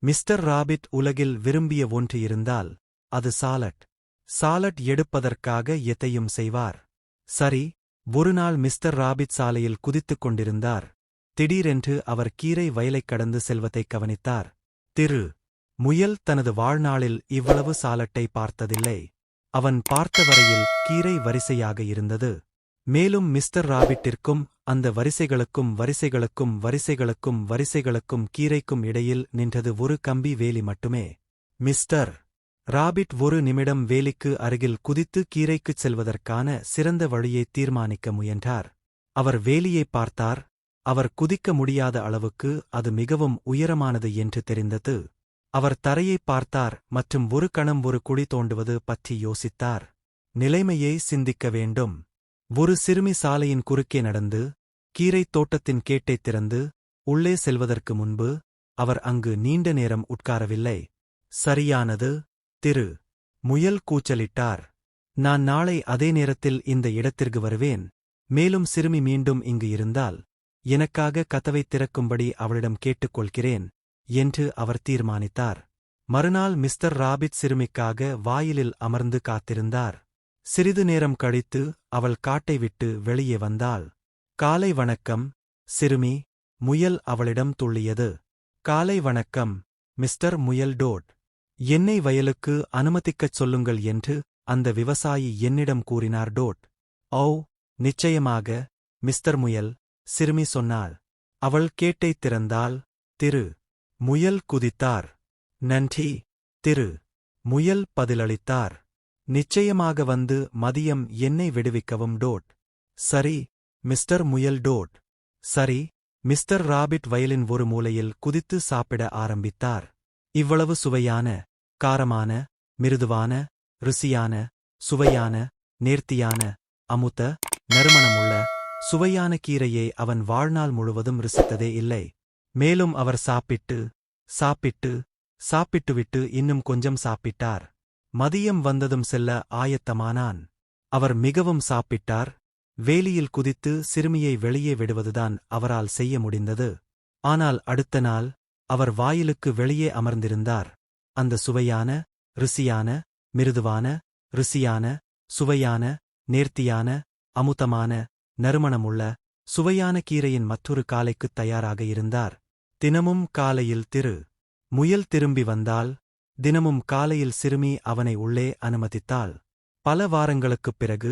Mister rapid உலகில் விரும்பிய ஒன்று இருந்தால் அது சாலட். சாலட் எடுப்பதற்காக எதையும் செய்வார். சரி, ஒருநாள் மிஸ்டர் ராபிட் சாலையில் குதித்துக் கொண்டிருந்தார். திடீரென்று அவர் கீரை வயலைக் கடந்து செல்வதைக் கவனித்தார். திரு. முயல் தனது வாழ்நாளில் இவ்வளவு சாலட்டை பார்த்ததில்லை. அவன் பார்த்த வரையில் கீரை வரிசையாக இருந்தது. மேலும் மிஸ்டர் ராபிட்டிற்கும் அந்த வரிசைகளுக்கும் வரிசைகளுக்கும் வரிசைகளுக்கும் வரிசைகளுக்கும் கீரைக்கும் இடையில் நின்றது ஒரு கம்பி வேலி மட்டுமே. மிஸ்டர் ராபிட் ஒரு நிமிடம் வேலிக்கு அருகில் குதித்து கீரைக்குச் செல்வதற்கான சிறந்த வழியை தீர்மானிக்க முயன்றார். அவர் வேலியைப் பார்த்தார். அவர் குதிக்க முடியாத அளவுக்கு அது மிகவும் உயரமானது என்று தெரிந்தது. அவர் தரையைப் பார்த்தார் மற்றும் ஒரு கணம் ஒரு குழி தோண்டுவது பற்றி யோசித்தார். நிலைமையை சிந்திக்க வேண்டும். ஒரு சிறுமி சாலையின் குறுக்கே நடந்து கீரைத் தோட்டத்தின் கேட்டைத் திறந்து உள்ளே செல்வதற்கு முன்பு அவர் அங்கு நீண்ட நேரம் உட்காரவில்லை. சரியானது, திரு. முயல் கூச்சலிட்டார். நான் நாளை அதே நேரத்தில் இந்த இடத்திற்கு வருவேன். மேலும் சிறுமி மீண்டும் இங்கு இருந்தால் எனக்காக கதவைத் திறக்கும்படி அவளிடம் கேட்டுக்கொள்கிறேன் என்று அவர் தீர்மானித்தார். மறுநாள் மிஸ்டர் ராபிட் சிறுமிக்காக வாயிலில் அமர்ந்து காத்திருந்தார். சிறிது நேரம் கழித்து அவள் காட்டை விட்டு வெளியே வந்தாள். காலை வணக்கம், சிறுமி. முயல் அவளிடம் துள்ளியது. காலை வணக்கம், மிஸ்டர் முயல் டோட். என்னை வயலுக்கு அனுமதிக்கச் சொல்லுங்கள் என்று அந்த விவசாயி என்னிடம் கூறினார் டோட். ஓ, நிச்சயமாக, மிஸ்டர் முயல், சிறுமி சொன்னாள். அவள் கேட்டைத் திறந்தாள். திரு. முயல் குதித்தார். நன்றி, திரு. முயல் பதிலளித்தார். நிச்சயமாக வந்து மதியம் என்னை விடுவிக்கவும் டோட். சரி, மிஸ்டர் முயல் டோட். சரி. மிஸ்டர் ராபிட் வயலின் ஒரு மூலையில் குதித்து சாப்பிட ஆரம்பித்தார். இவ்வளவு சுவையான, காரமான, மிருதுவான, ருசியான, சுவையான, நேர்த்தியான, அமுத்த, நறுமணமுள்ள, சுவையான கீரையை அவன் வாழ்நாள் முழுவதும் ருசித்ததே இல்லை. மேலும் அவர் சாப்பிட்டுவிட்டு இன்னும் கொஞ்சம் சாப்பிட்டார். மதியம் வந்ததும் செல்ல ஆயத்தமானான். அவர் மிகவும் சாப்பிட்டார். வேலியில் குதித்து சிறுமியை வெளியே விடுவதுதான் அவரால் செய்ய முடிந்தது. ஆனால் அடுத்த நாள் அவர் வாயிலுக்கு வெளியே அமர்ந்திருந்தார். அந்த சுவையான, ருசியான, மிருதுவான, ருசியான, சுவையான, நேர்த்தியான, அமுதமான, நறுமணமுள்ள, சுவையான கீரையின் மற்றொரு காலைக்குத் தயாராக இருந்தார். தினமும் காலையில் திரு. முயல் திரும்பி வந்தால் தினமும் காலையில் சிறுமி அவனை உள்ளே அனுமதித்தாள். பல வாரங்களுக்குப் பிறகு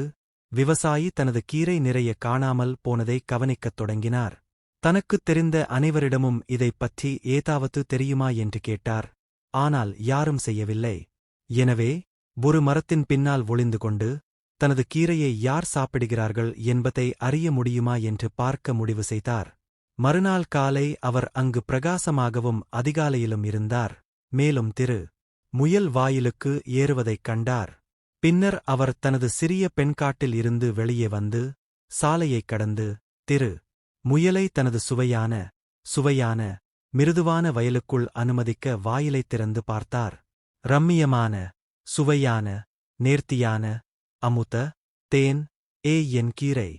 விவசாயி தனது கீரை நிறைய காணாமல் போனதை கவனிக்கத் தொடங்கினார். தனக்குத் தெரிந்த அனைவரிடமும் இதைப் பற்றி ஏதாவது தெரியுமா என்று கேட்டார். ஆனால் யாரும் செய்யவில்லை. எனவே ஒரு மரத்தின் பின்னால் ஒளிந்து கொண்டு தனது கீரையை யார் சாப்பிடுகிறார்கள் என்பதை அறிய முடியுமா என்று பார்க்க முடிவு செய்தார். மறுநாள் காலை அவர் அங்கு பிரகாசமாகவும் அதிகாலையிலும் இருந்தார். மேலும் திரு. முயல் வாயிலுக்கு ஏறுவதைக் கண்டார். பின்னர் அவர் தனது சிறிய பெண்காட்டில் இருந்து வெளியே வந்து சாலையைக் கடந்து திரு. முயலை தனது சுவையான, மிருதுவான வயலுக்குள் அனுமதிக்க வாயிலைத் திறந்து பார்த்தார். ரம்மியமான, சுவையான, நேர்த்தியான, அமுத, தேன், என் கீரை.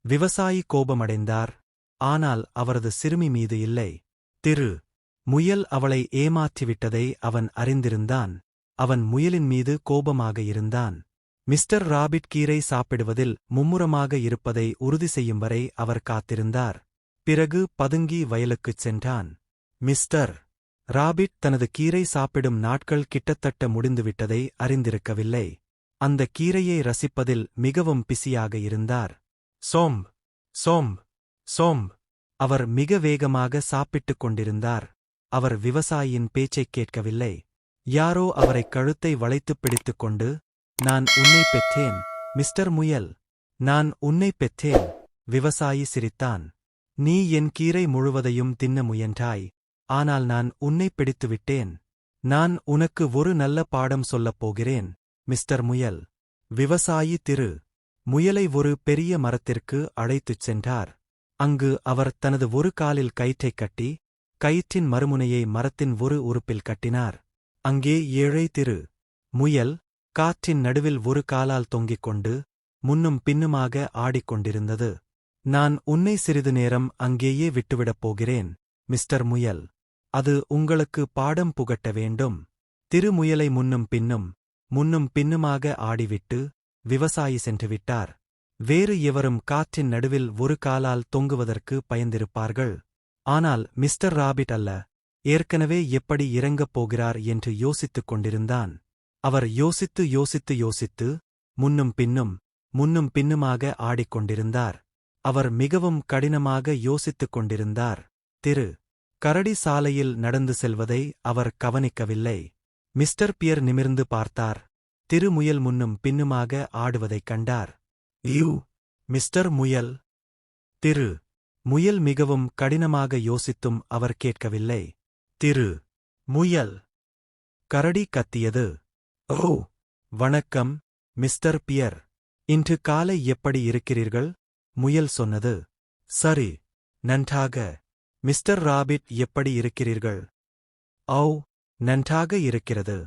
விவசாயி கோபமடைந்தார். ஆனால் அவரது சிறுமி மீது இல்லை. திரு. முயல் அவளை ஏமாற்றிவிட்டதை அவன் அறிந்திருந்தான். அவன் முயலின் மீது கோபமாக இருந்தான். மிஸ்டர் ராபிட் கீரை சாப்பிடுவதில் மும்முரமாக இருப்பதை உறுதி செய்யும் வரை அவர் காத்திருந்தார். பிறகு பதுங்கி வயலுக்குச் சென்றான். மிஸ்டர் ராபிட் தனது கீரை சாப்பிடும் நாட்கள் கிட்டத்தட்ட முடிந்துவிட்டதை அறிந்திருக்கவில்லை. அந்த கீரையை ரசிப்பதில் மிகவும் பிஸியாக இருந்தார். Chomp chomp chomp. அவர் மிக வேகமாக சாப்பிட்டுக் கொண்டிருந்தார். அவர் விவசாயியின் பேச்சைக் கேட்கவில்லை. யாரோ அவரைக் கழுத்தை வளைத்துப் பிடித்துக் கொண்டு, நான் உன்னைப் பெற்றேன், மிஸ்டர் முயல். நான் உன்னைப் பெற்றேன். விவசாயி சிரித்தான். நீ என் கீரை முழுவதையும் தின்ன முயன்றாய். ஆனால் நான் உன்னைப் பிடித்துவிட்டேன். நான் உனக்கு ஒரு நல்ல பாடம் சொல்லப் போகிறேன், மிஸ்டர் முயல். விவசாயி திரு. முயலை ஒரு பெரிய மரத்திற்கு அழைத்துச் சென்றார். அங்கு அவர் தனது ஒரு காலில் கயிற்றைக் கட்டி கயிற்றின் மறுமுனையை மரத்தின் ஒரு உறுப்பில் கட்டினார். அங்கே ஏழை திரு. முயல் காற்றின் நடுவில் ஒரு காலால் தொங்கிக் கொண்டு முன்னும் பின்னுமாக ஆடிக்கொண்டிருந்தது. நான் உன்னை சிறிது நேரம் அங்கேயே விட்டுவிடப் போகிறேன், மிஸ்டர் முயல். அது உங்களுக்கு பாடம் புகட்ட வேண்டும். திருமுயலை முன்னும் பின்னுமாக ஆடிவிட்டு விவசாயி சென்றுவிட்டார். வேறு எவரும் காற்றின் நடுவில் ஒரு காலால் தொங்குவதற்கு பயந்திருப்பார்கள். ஆனால் மிஸ்டர் ராபிட் அல்ல. ஏற்கனவே எப்படி இறங்கப் போகிறார் என்று யோசித்துக் கொண்டிருந்தான். அவர் யோசித்து முன்னும் பின்னுமாக ஆடிக்கொண்டிருந்தார். அவர் மிகவும் கடினமாக யோசித்துக் கொண்டிருந்தார். கரடி சாலையில் நடந்து செல்வதை அவர் கவனிக்கவில்லை. மிஸ்டர் பியர் நிமிர்ந்து பார்த்தார். திருமுயல் முன்னும் பின்னுமாக ஆடுவதைக் கண்டார். மிஸ்டர் முயல். முயல் மிகவும் கடினமாக யோசித்தும் அவர் கேட்கவில்லை. முயல். கரடி கத்தியது. ஓ, வணக்கம், மிஸ்டர் பியர். இன்று காலை எப்படி இருக்கிறீர்கள்? முயல் சொன்னது. சரி, நன்றாக. மிஸ்டர் ராபிட் எப்படி இருக்கிறீர்கள்? ஓ, நன்றாக இருக்கிறது.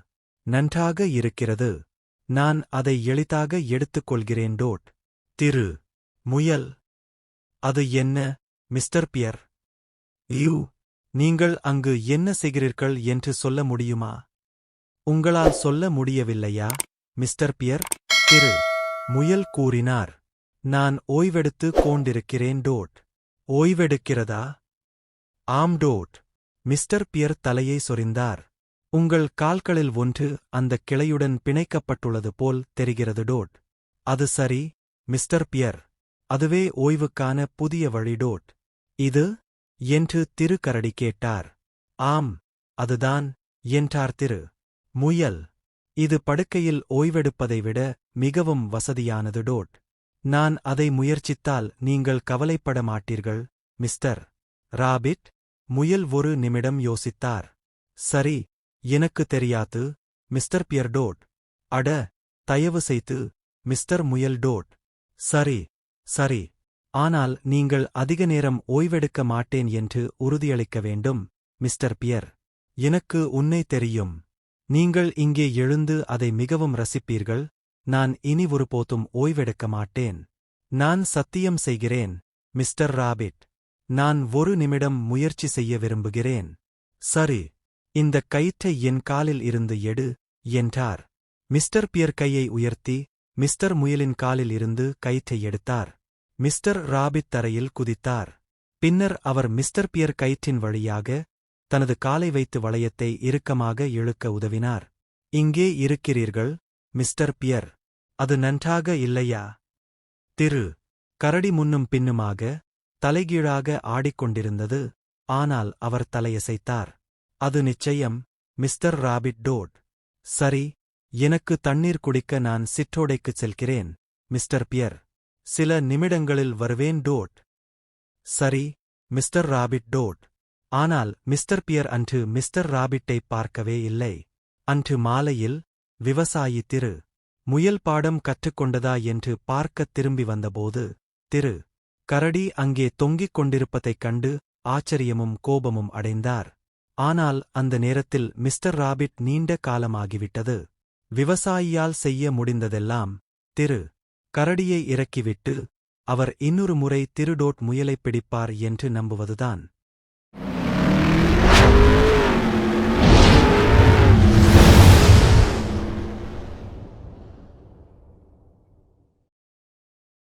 நன்றாக இருக்கிறது. நான் அதை எளிதாக எடுத்துக்கொள்கிறேன். முயல். அது என்ன, மிஸ்டர் பியர்? நீங்கள் அங்கு என்ன செய்கிறீர்கள் என்று சொல்ல முடியுமா? உங்களால் சொல்ல முடியவில்லையா, மிஸ்டர் பியர்? முயல் கூறினார். நான் ஓய்வெடுத்து கொண்டிருக்கிறேன். ஓய்வெடுக்கிறதா? ஆம். மிஸ்டர் பியர் தலையை சொரிந்தார். உங்கள் கால்களில் ஒன்று அந்தக் கிளையுடன் பிணைக்கப்பட்டுள்ளது போல் தெரிகிறது. அது சரி, மிஸ்டர் பியர். அதுவே ஓய்வுக்கான புதிய வழி. இது? என்று கரடி கேட்டார். ஆம், அதுதான், என்றார் முயல். இது படுக்கையில் ஓய்வெடுப்பதை விட மிகவும் வசதியானது. நான் அதை முயற்சித்தால் நீங்கள் கவலைப்பட மாட்டீர்கள், மிஸ்டர் ராபிட். முயல் ஒரு நிமிடம் யோசித்தார். சரி, எனக்கு தெரியாது, மிஸ்டர் பியர். அட, தயவு செய்து, மிஸ்டர் முயல். சரி, ஆனால் நீங்கள் அதிக நேரம் ஓய்வெடுக்க மாட்டேன் என்று உறுதியளிக்க வேண்டும், மிஸ்டர் பியர். எனக்கு உன்னை தெரியும். நீங்கள் இங்கே எழுந்து அதை மிகவும் ரசிப்பீர்கள். நான் இனி ஒருபோதும் ஓய்வெடுக்க மாட்டேன். நான் சத்தியம் செய்கிறேன், மிஸ்டர் ராபிட். நான் ஒரு நிமிடம் முயற்சி செய்ய விரும்புகிறேன். சரி, இந்தக் கயிற்றை என் காலில் இருந்து எடு, என்றார். மிஸ்டர் பியர் கையை உயர்த்தி மிஸ்டர் முயலின் காலில் இருந்து கயிற்றை எடுத்தார். மிஸ்டர் ராபிட் தரையில் குதித்தார். பின்னர் அவர் மிஸ்டர் பியர் கயிற்றின் வழியாக தனது காலை வைத்து வளையத்தை இறுக்கமாக இழுக்க உதவினார். இங்கே இருக்கிறீர்கள், மிஸ்டர் பியர். அது நன்றாக இல்லையா? கரடி முன்னும் பின்னுமாக தலைகீழாக ஆடிக்கொண்டிருந்தது. ஆனால் அவர் தலையசைத்தார். அது நிச்சயம், மிஸ்டர் ராபிட். சரி, எனக்கு தண்ணீர் குடிக்க நான் சிற்றோடைக்குச் செல்கிறேன், மிஸ்டர் பியர். சில நிமிடங்களில் வருவேன். சரி, மிஸ்டர் ராபிட். ஆனால் மிஸ்டர் பியர் அன்று மிஸ்டர் ராபிட்டைப் பார்க்கவே இல்லை. அன்று மாலையில் விவசாயி முயல் பாடம் கற்றுக்கொண்டதா என்று பார்க்கத் திரும்பி வந்தபோது கரடி அங்கே தொங்கிக் கொண்டிருப்பதைக் கண்டு ஆச்சரியமும் கோபமும் அடைந்தார். ஆனால் அந்த நேரத்தில் மிஸ்டர் ராபிட் நீண்ட காலமாகிவிட்டது. விவசாயியால் செய்ய முடிந்ததெல்லாம் கரடியை இறக்கிவிட்டு அவர் இன்னொரு முறை முயலைப் பிடிப்பார் என்று நம்புவதுதான்.